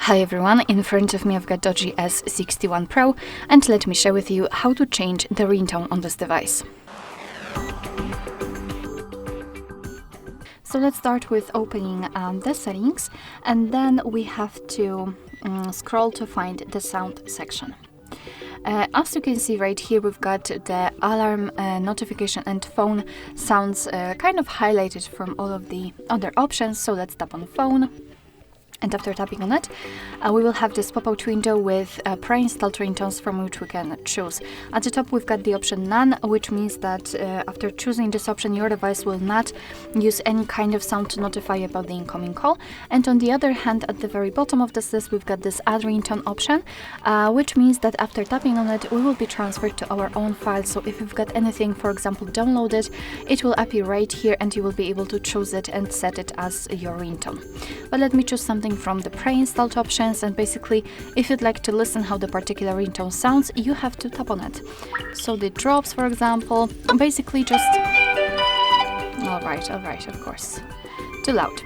Hi everyone, in front of me I've got DOOGEE S61 Pro, and let me share with you how to change the ringtone on this device. So let's start with opening the settings, and then we have to scroll to find the sound section. As you can see right here, we've got the alarm, notification and phone sounds kind of highlighted from all of the other options. So let's tap on phone. And after tapping on it, we will have this pop-out window with pre-installed ringtones from which we can choose. At the top, we've got the option None, which means that after choosing this option, your device will not use any kind of sound to notify about the incoming call. And on the other hand, at the very bottom of this list, we've got this Add Ringtone option, which means that after tapping on it, we will be transferred to our own file. So if you've got anything, for example, downloaded, it will appear right here and you will be able to choose it and set it as your ringtone. But let me choose something from the pre-installed options, and basically if you'd like to listen how the particular ringtone sounds, you have to tap on it. So the drops, for example, basically just all right, of course, too loud.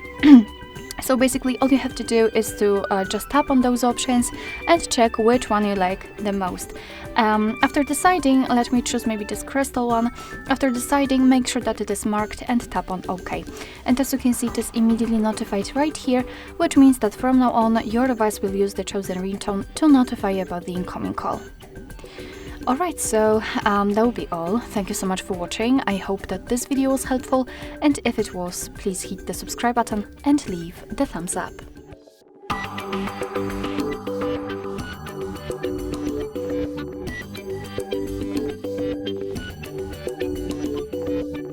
So basically all you have to do is to just tap on those options and check which one you like the most. After deciding, let me choose maybe this crystal one. After deciding, make sure that it is marked and tap on OK. And as you can see, it is immediately notified right here, which means that from now on your device will use the chosen ringtone to notify you about the incoming call. Alright, so that will be all. Thank you so much for watching. I hope that this video was helpful, and if it was, please hit the subscribe button and leave the thumbs up.